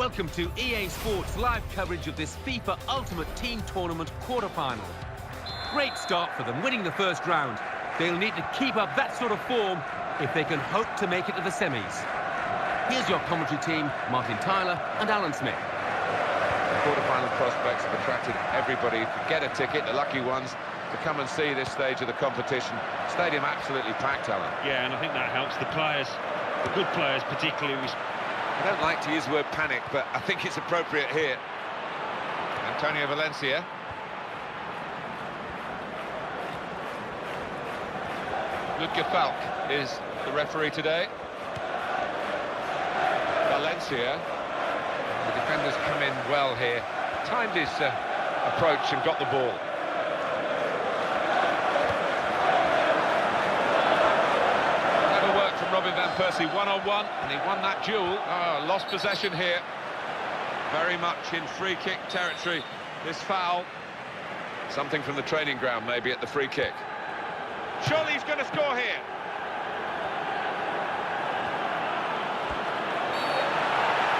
welcome to EA Sports live coverage of this FIFA Ultimate Team Tournament quarter-final. Great start for them, winning the first round. They'll need to keep up that sort of form if they can hope to make it to the semis. Here's your commentary team, Martin Tyler and Alan Smith. The quarter-final prospects have attracted everybody who could get a ticket, the lucky ones, to come and see this stage of the competition. Stadium absolutely packed, Alan. Yeah, and I think that helps the players, the good players particularly. I don't like to use the word panic, but I think it's appropriate here. Antonio Valencia. Luca Falk is the referee today. Valencia. The defenders come in well here. Timed his approach and got the ball. From Robin van Persie, one-on-one, and he won that duel. Lost possession here. Very much in free kick territory, this foul. Something from the training ground, maybe, at the free kick. Surely he's going to score here.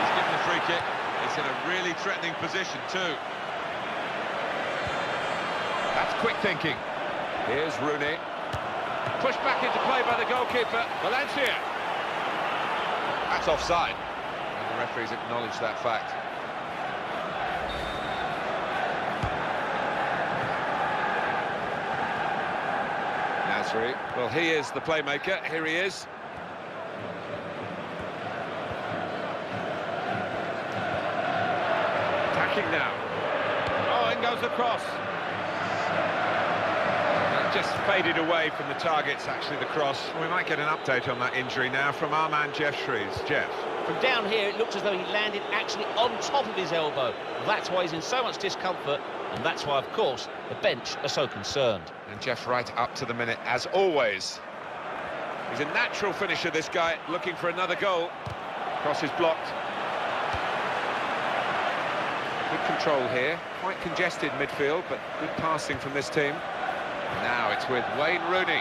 He's given the free kick. It's in a really threatening position, too. That's quick thinking. Here's Rooney. Pushed back into play by the goalkeeper, Valencia. That's offside. And the referees acknowledge that fact. Nasri, well, he is the playmaker. Here he is. Attacking now. Oh, in goes the cross. Just faded away from the targets, actually, the cross. We might get an update on that injury now from our man Jeff Shreves. Jeff. From down here, it looks as though he landed actually on top of his elbow. That's why he's in so much discomfort, and that's why, of course, the bench are so concerned. And Jeff right up to the minute, as always. He's a natural finisher, this guy, looking for another goal. Cross is blocked. Good control here. Quite congested midfield, but good passing from this team. Now it's with Wayne Rooney.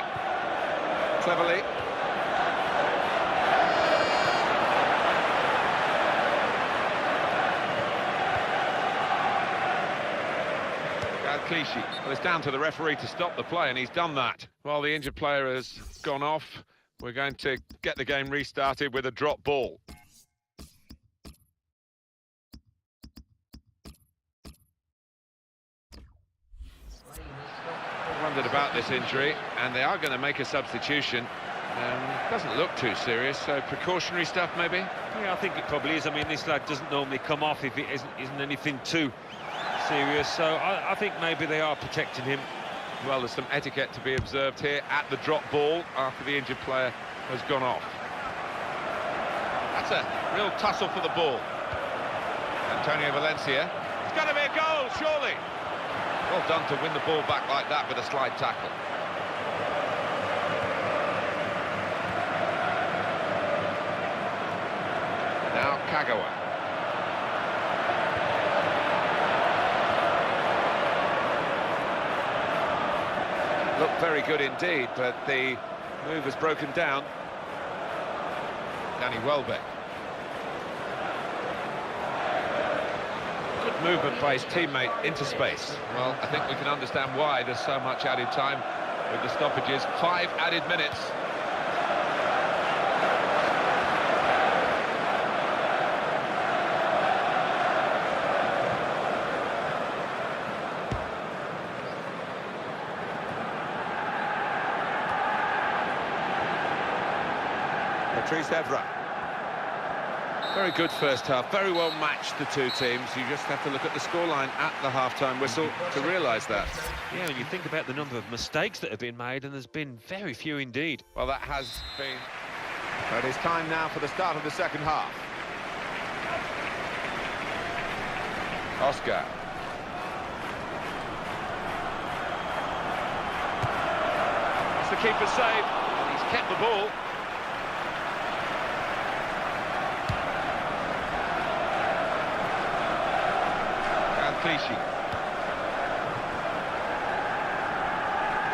Cleverly. Clichy. Well, it's down to the referee to stop the play, and he's done that. While the injured player has gone off, we're going to get the game restarted with a drop ball. Wondered about this injury, and they are going to make a substitution. Doesn't look too serious, so precautionary stuff maybe? Yeah, I think it probably is. I mean, this lad doesn't normally come off if it isn't anything too serious, so I think maybe they are protecting him. Well, there's some etiquette to be observed here at the drop ball after the injured player has gone off. That's a real tussle for the ball. Antonio Valencia. It's got to be a goal, surely. Well done to win the ball back like that with a slide tackle. Now Kagawa. Looked very good indeed, but the move was broken down. Danny Welbeck. Good movement by his teammate into space. Well, I think we can understand why there's so much added time with the stoppages. 5 added minutes. Patrice Evra. Very good first half, very well matched, the two teams. You just have to look at the scoreline at the half-time whistle to realise that. Yeah, when you think about the number of mistakes that have been made, and there's been very few indeed. Well, that has been... But it's time now for the start of the second half. Oscar. That's the keeper's save, and he's kept the ball. Clichy.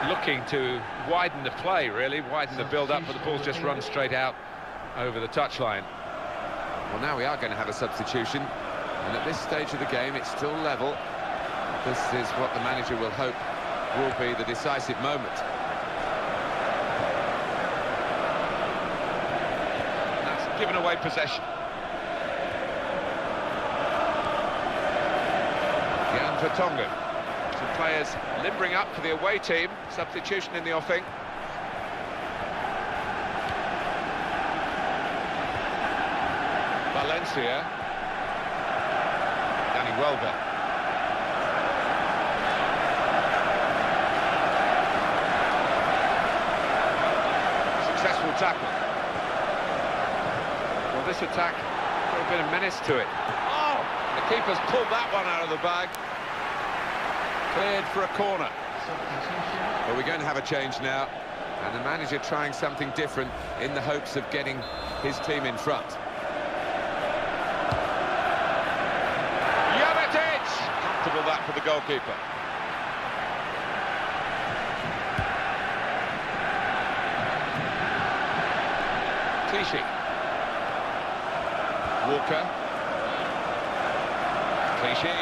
Looking to widen the play, really, widen the build-up, but the ball's just run straight out over the touchline. Well, now we are going to have a substitution, and at this stage of the game, it's still level. This is what the manager will hope will be the decisive moment. That's given away possession. Jan Vertonghen. Some players limbering up for the away team. Substitution in the offing. Valencia. Danny Welbeck. Successful tackle. Well, this attack got a bit of menace to it. Oh! The keeper's pulled that one out of the bag. Cleared for a corner. Well, we're going to have a change now, and the manager trying something different in the hopes of getting his team in front. Comfortable that for the goalkeeper. Clichy. Walker. Clichy.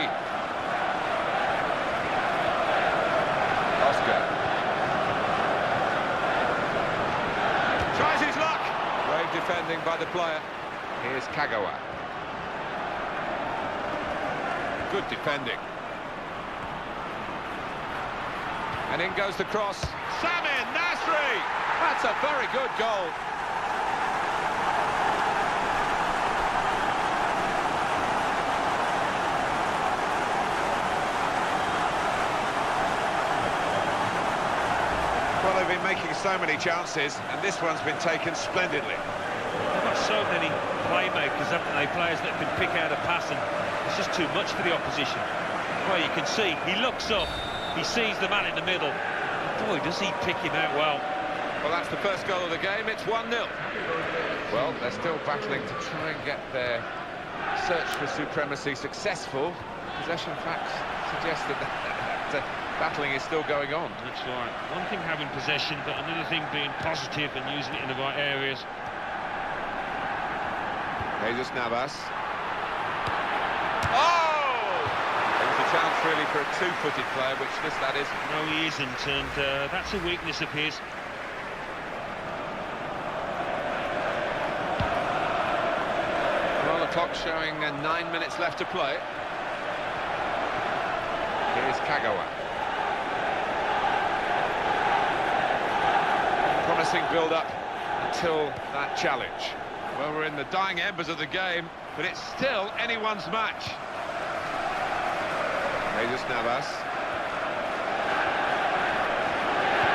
Oscar. Tries his luck. Brave defending by the player. Here's Kagawa. Good defending. And in goes the cross. Samir Nasri! That's a very good goal. Well, they've been making so many chances, and this one's been taken splendidly. They've got so many playmakers, haven't they? Players that can pick out a pass, and it's just too much for the opposition. Well, you can see, he looks up, he sees the man in the middle. Boy, does he pick him out well. Well, that's the first goal of the game, it's 1-0. Well, they're still battling to try and get their search for supremacy successful. Possession facts suggest that battling is still going on. That's right. One thing having possession, but another thing being positive and using it in the right areas. Jesus Navas. Oh! There's a chance really for a two-footed player, which this that is. No, he isn't, and that's a weakness of his. Well, the clock's showing 9 minutes left to play. Here's Kagawa. Promising build-up until that challenge. Well, we're in the dying embers of the game, but it's still anyone's match. Jesus Navas.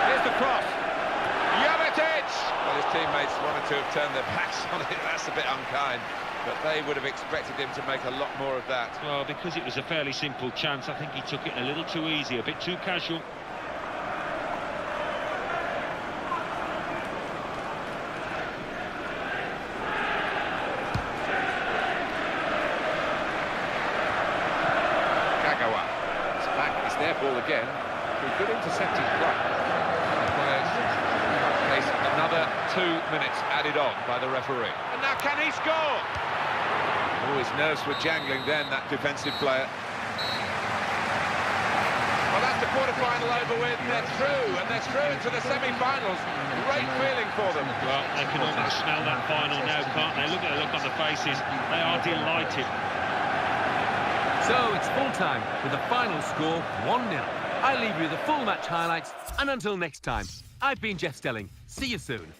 Here's the cross. Jovetic! Well, his teammates wanted to have turned their backs on it. That's a bit unkind, but they would have expected him to make a lot more of that. Well, because it was a fairly simple chance, I think he took it a little too easy, a bit too casual. Their ball again. Good intercepted block. Another 2 minutes added on by the referee. And now can he score? Oh, his nerves were jangling then, that defensive player. Well, that's the quarter-final over with. They're through, and they're through into the semi-finals. Great feeling for them. Well, they can almost smell that final now, can't they? Look at the look on the faces. They are delighted. So it's full-time with the final score 1-0. I leave you the full match highlights, and until next time, I've been Jeff Stelling. See you soon.